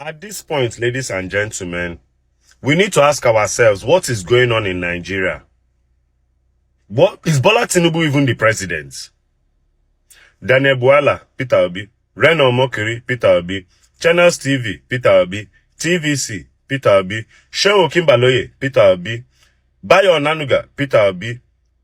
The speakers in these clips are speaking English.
At this point, ladies and gentlemen, we need to ask ourselves what is going on in Nigeria. What is Bola Tinubu even the president? Daniel Buala, Peter Obi, Reno Mokiri, Peter Obi, Channels TV, Peter Obi, TVC, Peter Obi, Shehu Kimbaloye, Peter Obi, Bayo Nanuga, Peter Obi,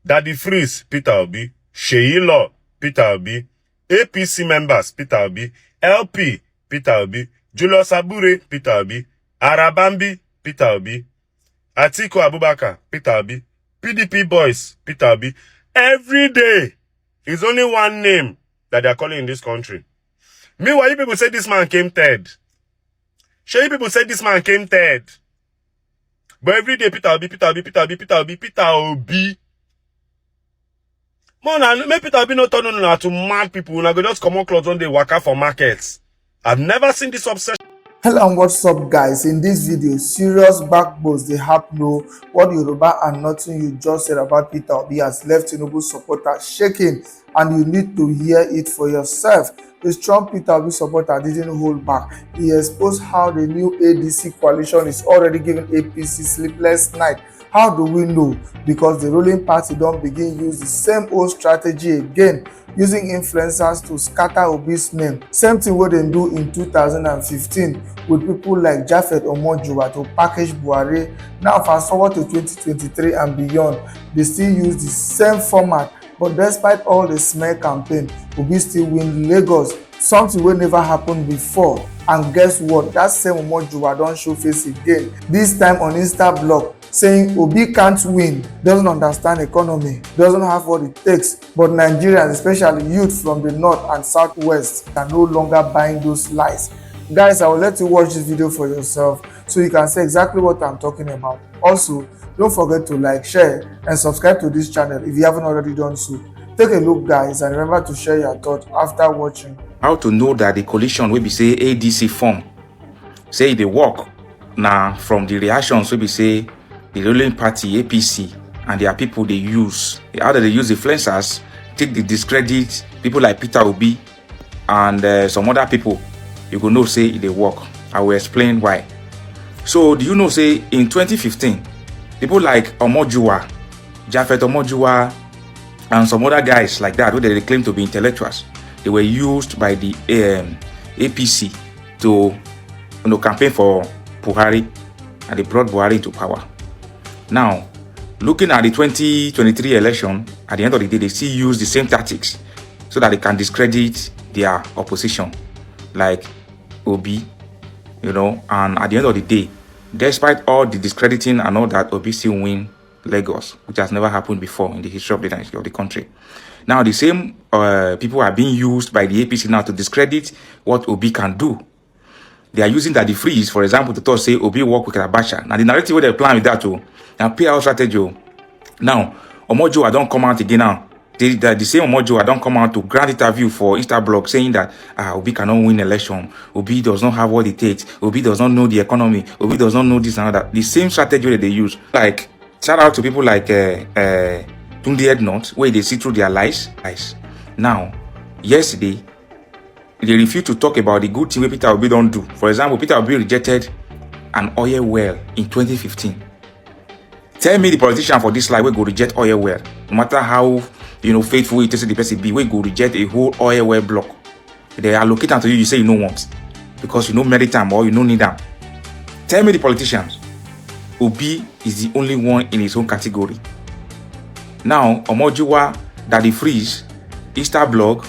Daddy Freeze, Peter Obi, Sheyi Law, Peter Obi, APC members, Peter Obi, LP, Peter Obi, Julius Abure, Peter Obi, Arabambi, Peter Obi, Atiku Abubakar, Peter Obi, PDP boys, Peter Obi. Every day is only one name that they are calling in this country. Meanwhile, you people say this man came third. You people say this man came third. But every day, Peter Obi, Peter Obi, Peter Obi, Peter Obi, Peter Obi. Man, make Peter Obi not turn on to mad people. When I go just come on clothes when they work out for markets. I've never seen this obsession. Hello and what's up, guys? In this video, serious backbones they have know what Yoruba and nothing you just said about Peter Obi has left Tinubu supporters shaking, and you need to hear it for yourself. The strong Peter Obi supporter didn't hold back. He exposed how the new ADC coalition is already giving APC sleepless night. How do we know? Because the ruling party don't begin use the same old strategy again, using influencers to scatter Obi's name. Same thing what they do in 2015 with people like omojuwa to package Buhari. Now fast forward to 2023 and beyond, they still use the same format. But despite all the smear campaign, Obi still win Lagos, something wey never happened before. And guess what? That same omojuwa don show face again, this time on Insta blog, saying Obi can't win, doesn't understand economy, doesn't have what it takes. But Nigerians, especially youth from the north and southwest, are no longer buying those lies. Guys, I will let you watch this video for yourself so you can see exactly what I'm talking about. Also, don't forget to like, share and subscribe to this channel if you haven't already done so. Take a look, guys, and remember to share your thoughts after watching. How to know that the coalition will be say ADC form, say they work now from the reactions will be say the ruling party APC and their people they use, how do they use influencers take the discredit people like Peter Obi and some other people. You go know say they work. I will explain why. So do you know say in 2015 people like omojuwa, omojuwa and some other guys like that who they claim to be intellectuals, they were used by the APC to campaign for Buhari, and they brought Buhari into power. Now, looking at the 2023 election, at the end of the day, they still use the same tactics so that they can discredit their opposition, like Obi, and at the end of the day, despite all the discrediting and all that, Obi still win Lagos, which has never happened before in the history of the country. Now, the same people are being used by the APC now to discredit what Obi can do. They are using that the freeze, for example, to talk, say Obi work with Abacha. Now, the narrative where they plan with that too, and PR strategy. Now, omojuwa don't come out again now. The same omojuwa don't come out to grant interview for Instablog saying that Obi cannot win election. Obi does not have what it takes. Obi does not know the economy. Obi does not know this and that. The same strategy that they use. Like, shout out to people like Tunde Not, where they see through their lies. Now, yesterday, they refused to talk about the good thing Peter Obi don't do. For example, Peter Obi rejected an oil well in 2015. Tell me the politician for this slide will go reject oil well. No matter how faithful it is to the person be, we go reject a whole oil well block. They allocate them to you, you say you don't want because you merit them or you don't need them. Tell me the politicians. Obi is the only one in his own category. Now, omojuwa, Daddy Freeze, Instablog,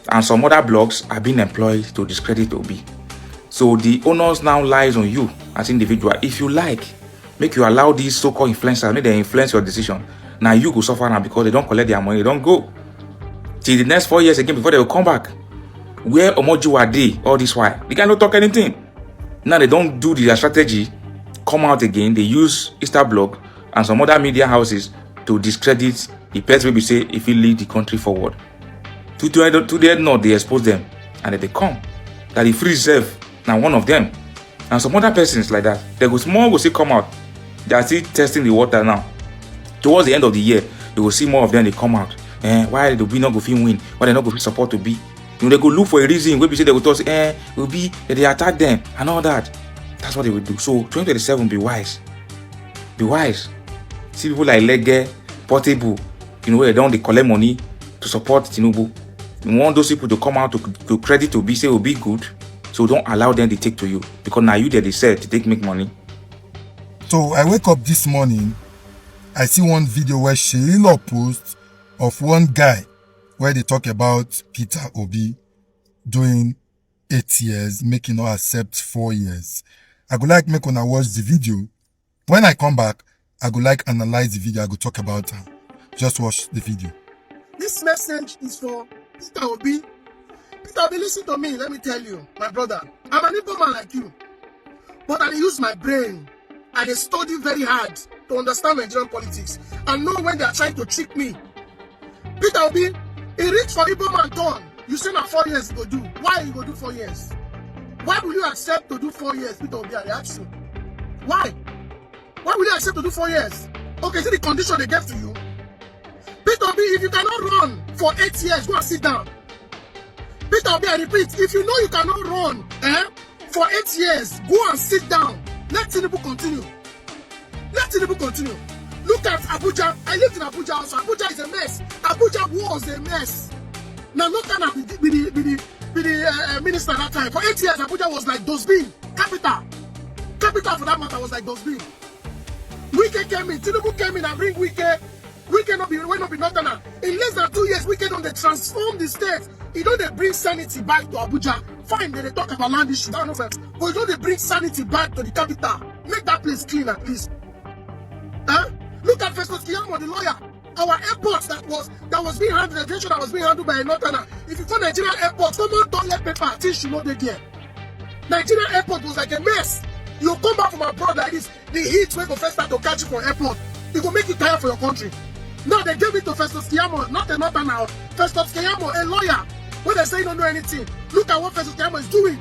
and some other blogs are being employed to discredit Obi. So the onus now lies on you as individual. If you like, make you allow these so-called influencers, make them influence your decision. Now you go suffer now because they don't collect their money, they don't go till the next 4 years again before they will come back. Where omojuwa dey all this while, they cannot talk anything. Now they don't do their strategy, come out again. They use Instablog and some other media houses to discredit the person will say if he lead the country forward. To the end, not they expose them and then they come. That the free self now one of them and some other persons like that. They go small will still come out. They are still testing the water now. Towards the end of the year, you will see more of them they come out. Why do we not go fit win? Why they not go fit support to be? You know, they go look for a reason. Maybe say they will talk, say, will be that they attack them and all that. That's what they will do. So 2027, be wise. Be wise. See people like Lege, Portable, where they collect money to support Tinubu. You want those people to come out to credit to be say will be good. So don't allow them to take to you. Because now you that they said to make money. So I wake up this morning, I see one video where Shelilo posts of one guy where they talk about Peter Obi doing 8 years, making us accept 4 years. I go like make una watch the video. When I come back, I go like analyze the video. I go talk about it. Just watch the video. This message is for Peter Obi. Peter Obi, listen to me. Let me tell you, my brother. I'm an Igbo man like you, but I use my brain. I study very hard to understand Nigerian politics and know when they are trying to trick me. Peter Obi, he reached for Igbo man done. You say now 4 years you go do. Why you go do 4 years? Why will you accept to do 4 years, Peter Obi? I ask you. Why? Why will you accept to do 4 years? Okay, see the condition they gave to you. Peter Obi, if you cannot run for 8 years, go and sit down. Peter Obi, I repeat, if you know you cannot run for 8 years, go and sit down. Let Tinubu continue. Let Tinubu continue. Look at Abuja. I lived in Abuja also. Abuja is a mess. Abuja was a mess. Now, no kind of be the minister that time. For 8 years, Abuja was like dustbin. Capital. Capital for that matter was like dustbin. Wike came in. Tinubu came in and bring Wike. Wike not be northerner. In less than 2 years, Wike don't they transform the state. He don't they bring sanity back to Abuja. Fine, they talk about land issues. But he don't they bring sanity back to the capital. Make that place clean at least. Look at Festus Keyamo, the lawyer. Our airport that was being handled, the attention that was being handled by a northerner. If you go Nigerian airport, common toilet paper, tissue, no they there. Nigerian airport was like a mess. You come back from abroad like this, the heat will go first start to catch you for airport. It will make you tired for your country. Now they gave it to Festus Keyamo, not a northerner. Festus Keyamo, a lawyer. When they say you don't know anything, look at what Festus Keyamo is doing.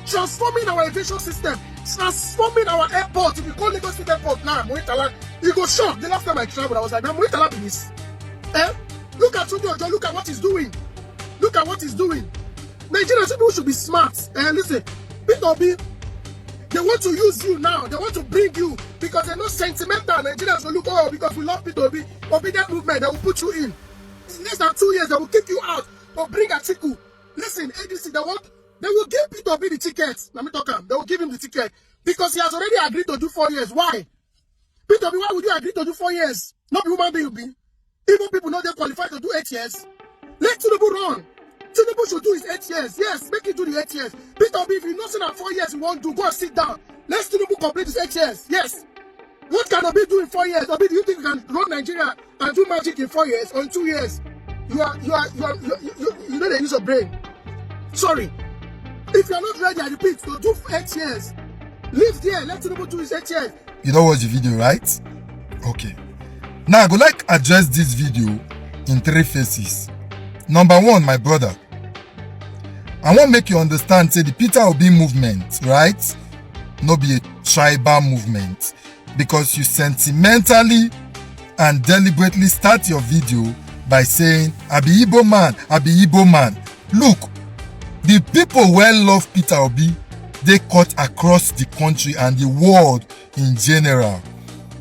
Transforming our aviation system, transforming our airport. If you call Lagos State Airport now, Moitala, you go shocked. The last time I traveled, I was like, Moitala be this. Look at Tunde Ojo, look at what he's doing. Look at what he's doing. Nigerian people should be smart. Listen, Peter Obi, they want to use you now. They want to bring you because they're not sentimental. Nigerians will look, oh, because we love Peter Obi. Obedient movement, they will put you in. In less than 2 years, they will kick you out or bring a ticket. Listen, ADC, they will give Peter Obi the ticket. Let me talk him. They will give him the ticket because he has already agreed to do 4 years. Why? Peter Obi, why would you agree to do 4 years? Not be human being, be. Even people know they're qualified to do 8 years. Let Tinubu run. Tinubu should do his 8 years. Yes, make it do the 8 years. Peter Obi, if you know that 4 years you won't do, go and sit down. Let Tinubu complete his 8 years. Yes. What can Obi do in 4 years? Obi, do you think you can run Nigeria and do magic in 4 years or in 2 years? You know they use your brain. Sorry. If you are not ready, I repeat, to do 8 years, live there. Let Tinubu do his 8 years. You don't watch the video, right? Okay. Now I go like address this video in 3 phases. Number 1, my brother, I want make you understand, say the Peter Obi movement, right? No be a tribal movement, because you sentimentally and deliberately start your video by saying, I be Igbo man, I be Igbo man. Look, the people well love Peter Obi, they cut across the country and the world in general.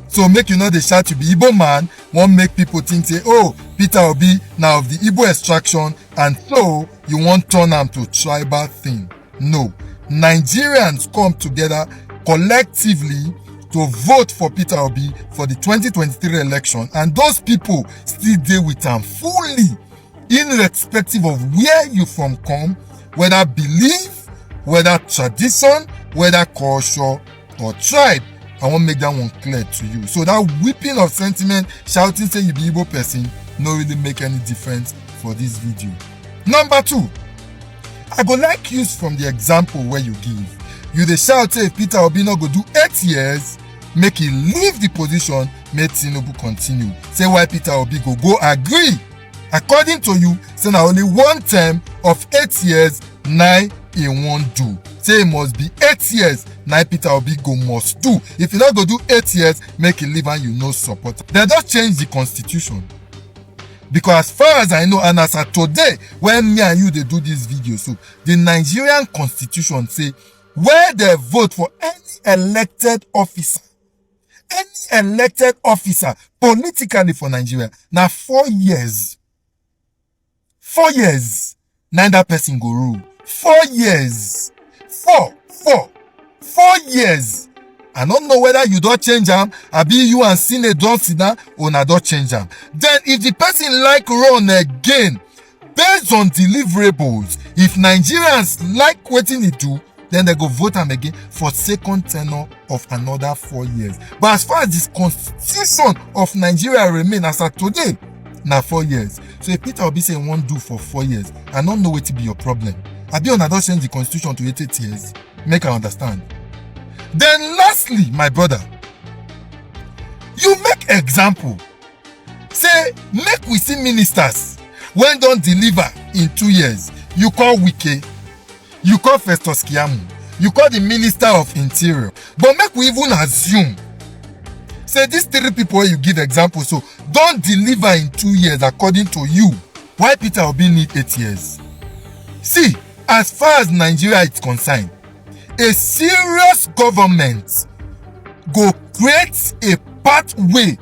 So make you know the shout to be Igbo man, won't make people think say, oh, Peter Obi now of the Igbo extraction, and so you won't turn them to tribal thing. No, Nigerians come together collectively to vote for Peter Obi for the 2023 election, and those people still deal with them fully, irrespective of where you from come, whether belief, whether tradition, whether culture or tribe. I won't make that one clear to you. So that whipping of sentiment, shouting say you be Igbo person, no really make any difference for this video. Number 2, I go like use from the example where you give. You dey shout say if Peter Obi no go do 8 years, make he leave the position, make Tinubu continue. Say why Peter Obi go agree. According to you, say na only 1 term of 8 years, na he won't do. Say it must be 8 years, now Peter Obi go must do. If you don't go do 8 years, make it leave and you no support. They don't change the constitution. Because as far as I know, and as of today, when me and you they do this video, so the Nigerian constitution say where they vote for any elected officer politically for Nigeria, now 4 years. 4 years. Neither person go rule. 4 years. 4 years. I don't know whether you don't change them, or be you and Senate don't sit down, or not don't change them. Then if the person like run again, based on deliverables, if Nigerians like waiting it do, then they go vote them again for second tenure of another 4 years. But as far as this constitution of Nigeria remain as of today, now 4 years. So if Peter Obi say won't do for 4 years, I don't know what to be your problem. I be on don't change the constitution to 8 years. Make I understand. Then lastly, my brother, you make example. Say, make we see ministers when don't deliver in 2 years. You call Wike, you call Festus Kiamu, you call the Minister of Interior. But make we even assume, say these 3 people you give example, so don't deliver in 2 years according to you. Why Peter Obi need 8 years? See, as far as Nigeria is concerned, a serious government go create a pathway,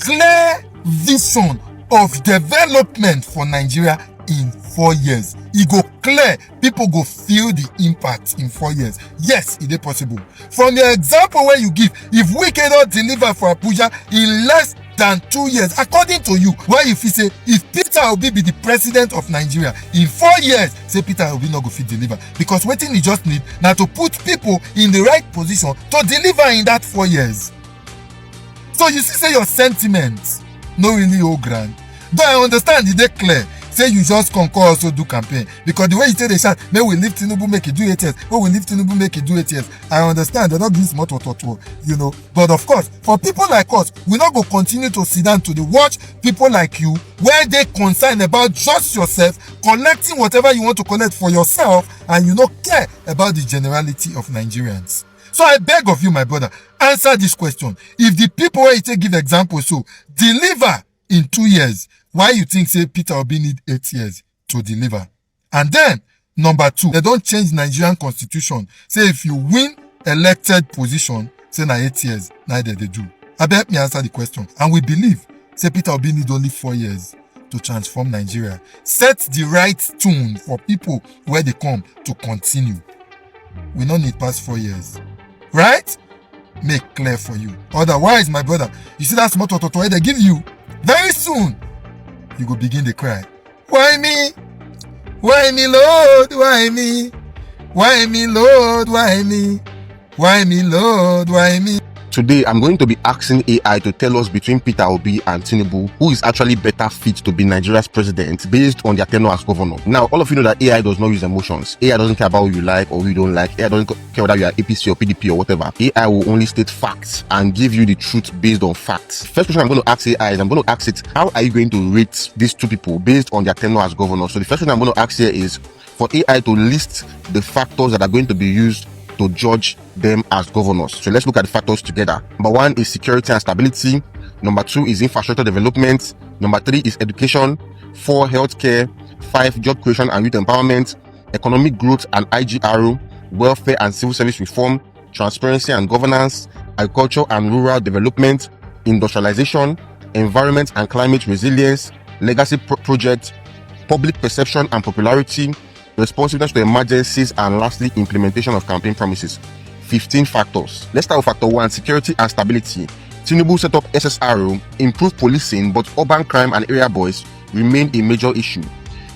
clear vision of development for Nigeria in 4 years. It go clear, people go feel the impact in 4 years. Yes, it is possible. From the example where you give, if we cannot deliver for Abuja in less than 2 years, according to you, why if you say if Peter Obi be the president of Nigeria in 4 years, say Peter Obi not go fit deliver, because what he just need now to put people in the right position to deliver in that 4 years. So you see, say your sentiments no really hold grand. But I understand it, they clear. Say you just concur also do campaign, because the way you say they shout, may we leave Tinubu make it do 8 years, may we leave Tinubu make it do 8 years. I understand they're not doing smart or you know. But of course, for people like us, we not go continue to sit down to the watch people like you, where they concerned about just yourself, collecting whatever you want to collect for yourself, and you not care about the generality of Nigerians. So I beg of you, my brother, answer this question. If the people where you take give example, so deliver in 2 years, why you think say Peter Obi need 8 years to deliver? And then number 2, they don't change Nigerian constitution. Say if you win elected position, say na 8 years, neither they do. I beg me answer the question. And we believe say Peter Obi need only 4 years to transform Nigeria. Set the right tone for people where they come to continue. We don't need past 4 years. Right? Make clear for you. Otherwise, my brother, you see that small toto they give you, very soon you go begin to cry. Why me? Why me, Lord? Why me? Why me, Lord? Why me? Why me, Lord? Why me? Today, I'm going to be asking AI to tell us between Peter Obi and Tinubu who is actually better fit to be Nigeria's president based on their tenure as governor. Now, all of you know that AI does not use emotions. AI doesn't care about who you like or who you don't like. AI doesn't care whether you are APC or PDP or whatever. AI will only state facts and give you the truth based on facts. First question I'm going to ask AI is I'm going to ask it, how are you going to rate these 2 people based on their tenure as governor? So the first question I'm going to ask here is for AI to list the factors that are going to be used to judge them as governors. So let's look at the factors together. Number 1 is security and stability. Number 2 is infrastructure development. Number 3 is education. 4, healthcare. 5, job creation and youth empowerment. Economic growth and IGR. Welfare and civil service reform. Transparency and governance. Agriculture and rural development. Industrialization. Environment and climate resilience. Legacy project. Public perception and popularity. Responsiveness to emergencies, and lastly, implementation of campaign promises. 15 factors. Let's start with factor 1, security and stability. Tinubu set up SSRO, improved policing, but urban crime and area boys remained a major issue.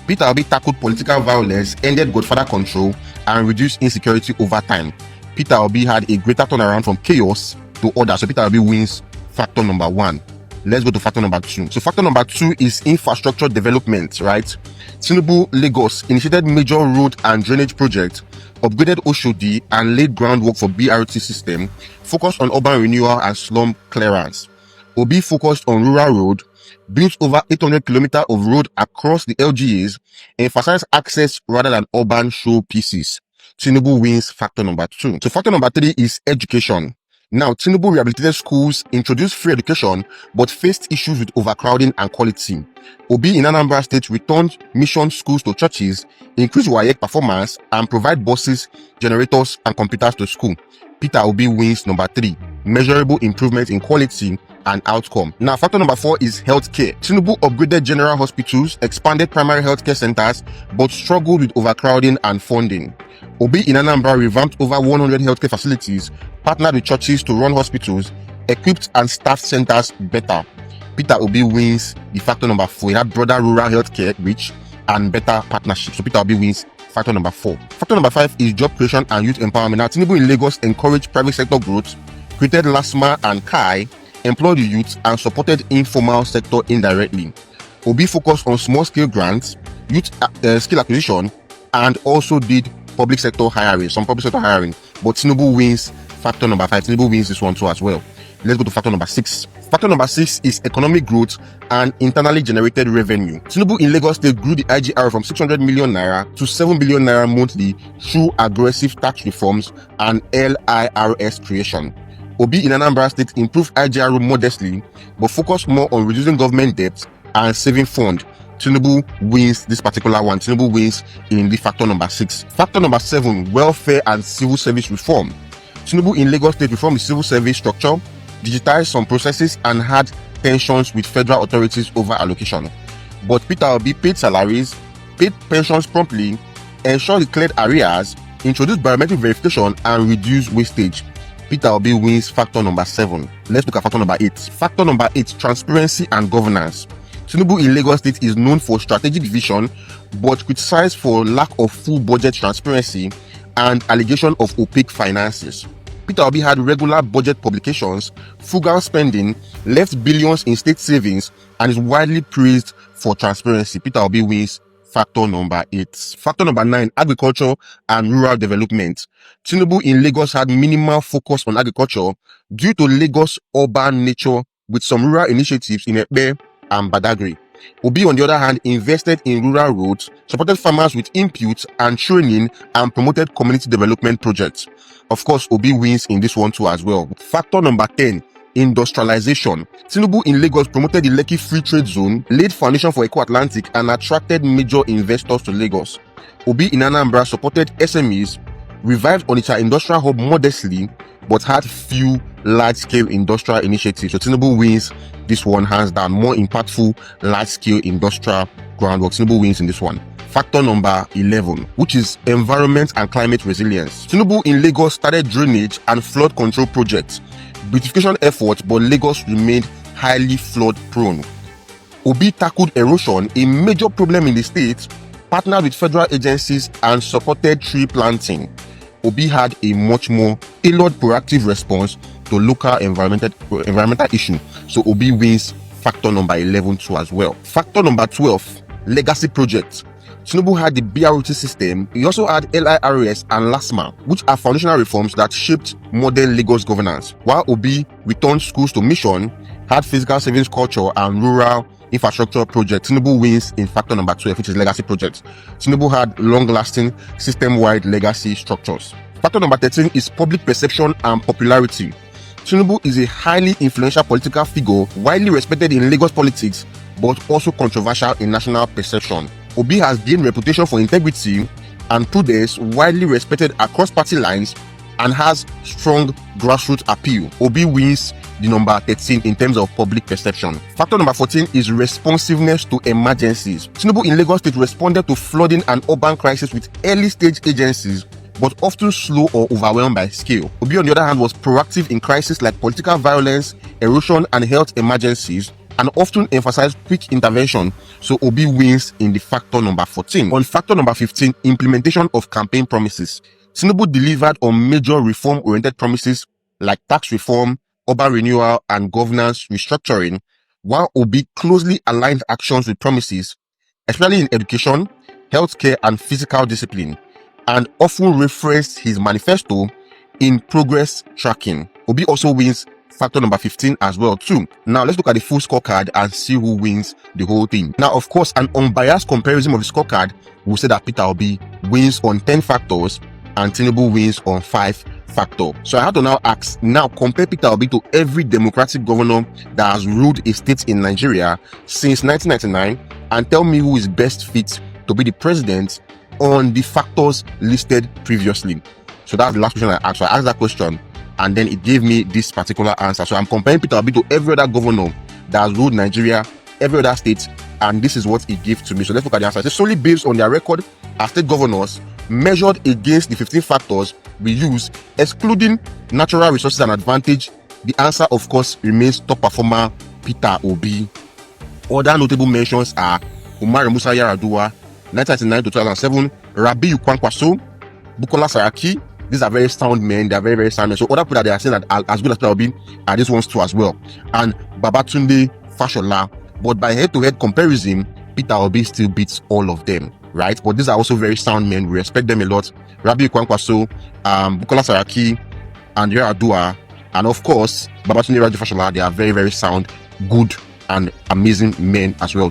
Peter Obi tackled political violence, ended godfather control, and reduced insecurity over time. Peter Obi had a greater turnaround from chaos to order, so Peter Obi wins factor number 1. Let's go to factor number 2. So factor number 2 is infrastructure development, right? Tinubu Lagos initiated major road and drainage projects, upgraded Oshodi, and laid groundwork for BRT system, focused on urban renewal and slum clearance. Obi focused on rural road, built over 800 kilometers of road across the LGAs, emphasized access rather than urban showpieces. Tinubu wins factor number 2. So factor number 3 is education. Now, Tinubu rehabilitated schools, introduced free education, but faced issues with overcrowding and quality. Obi in Anambra State returned mission schools to churches, increased WAEC performance, and provide buses, generators, and computers to school. Peter Obi wins number 3, measurable improvement in quality and outcome. Now, factor number 4 is healthcare. Tinubu upgraded general hospitals, expanded primary healthcare centers, but struggled with overcrowding and funding. Obi in Anambra revamped over 100 healthcare facilities, partnered with churches to run hospitals, equipped and staffed centers better. Peter Obi wins the factor number 4. He had broader rural healthcare reach and better partnership. So Peter Obi wins factor number 4. Factor number 5 is job creation and youth empowerment. Now, Tinubu in Lagos encouraged private sector growth, created LASMA and KAI, employed the youth, and supported informal sector indirectly. Obi focused on small-scale grants, youth skill acquisition, and also did public sector hiring, some public sector hiring. But Tinubu wins factor number 5. Tinubu wins this one too as well. Let's go to factor number 6. Factor number 6 is economic growth and internally generated revenue. Tinubu in Lagos State grew the IGR from 600 million naira to 7 billion naira monthly through aggressive tax reforms and LIRS creation. Obi in Anambra State improved IGR modestly, but focused more on reducing government debt and saving fund. Tinubu wins this particular one. Tinubu wins in the factor number 6. Factor number 7, welfare and civil service reform. Tinubu in Lagos State reformed the civil service structure, digitized some processes, and had tensions with federal authorities over allocation. But Peter Obi paid salaries, paid pensions promptly, ensured declared arrears, introduced biometric verification, and reduced wastage. Peter Obi wins factor number 7. Let's look at factor number 8. Factor number 8, transparency and governance. Tinubu in Lagos State is known for strategic vision, but criticized for lack of full budget transparency and allegation of opaque finances. Peter Obi had regular budget publications, frugal spending, left billions in state savings, and is widely praised for transparency. Peter Obi wins factor number 8. Factor number 9, agriculture and rural development. Tinubu in Lagos had minimal focus on agriculture due to Lagos' urban nature, with some rural initiatives in Ekpe and Badagry. Obi, on the other hand, invested in rural roads, supported farmers with inputs and training, and promoted community development projects. Of course, Obi wins in this one too as well. Factor number 10, industrialization. Tinubu in Lagos promoted the Lekki Free Trade Zone, laid foundation for Eco Atlantic, and attracted major investors to Lagos. Obi in Anambra supported SMEs, revived Onitsha Industrial Hub modestly, but had few large-scale industrial initiatives. So Tinubu wins this one hands down. More impactful large-scale industrial groundwork. Tinubu wins in this one. Factor number 11, which is environment and climate resilience. Tinubu in Lagos started drainage and flood control projects, beautification efforts, but Lagos remained highly flood prone. Obi tackled erosion, a major problem in the state, partnered with federal agencies, and supported tree planting. Obi had a much more tailored proactive response to local environmental issue. So Obi wins factor number 11 too as well. Factor number 12, legacy projects. Tinubu had the BROT system. He also had LIRS and LASMA, which are foundational reforms that shaped modern Lagos governance. While Obi returned schools to mission, had physical savings culture, and rural infrastructure projects, Tinubu wins in factor number 12, which is legacy projects. Tinubu had long-lasting, system-wide legacy structures. Factor number 13 is public perception and popularity. Tinubu is a highly influential political figure, widely respected in Lagos politics, but also controversial in national perception. Obi has gained reputation for integrity and prudence, widely respected across party lines, and has strong grassroots appeal. Obi wins the number 13 in terms of public perception. Factor number 14 is responsiveness to emergencies. Tinubu in Lagos State responded to flooding and urban crisis with early stage agencies, but often slow or overwhelmed by scale. Obi, on the other hand, was proactive in crises like political violence, erosion, and health emergencies, and often emphasized quick intervention. So Obi wins in the factor number 14. On factor number 15, implementation of campaign promises. Tinubu delivered on major reform-oriented promises like tax reform, urban renewal, and governance restructuring, while Obi closely aligned actions with promises, especially in education, healthcare, and physical discipline, and often referenced his manifesto in progress tracking. Obi also wins factor number 15 as well too. Now let's look at the full scorecard and see who wins the whole thing. Now, of course, an unbiased comparison of the scorecard will say that Peter Obi wins on 10 factors and Tinubu wins on 5 factor. So I have to now ask, now compare Peter Obi to every democratic governor that has ruled a state in Nigeria since 1999 and tell me who is best fit to be the president on the factors listed previously. So that's the last question I asked. So I asked that question and then it gave me this particular answer. So I'm comparing Peter Obi to every other governor that has ruled Nigeria, every other state, and this is what it gave to me. So let's look at the answer. It's solely based on their record as state governors measured against the 15 factors we use, excluding natural resources and advantage. The answer, of course, remains top performer Peter Obi. Other notable mentions are Umar Musa Yar'Adua, 1999 to 2007, Rabiu Kwankwaso, Bukola Saraki. These are very sound men. They are very, very sound men. So other people that they are saying that are as good as Peter Obi are these ones too as well. And Babatunde Fashola. But by head-to-head comparison, Peter Obi still beats all of them, right? But these are also very sound men. We respect them a lot. Rabiu Kwankwaso, Bukola Saraki, and Yar'Adua, and of course, Babatunde Fashola. They are very, very sound, good, and amazing men as well.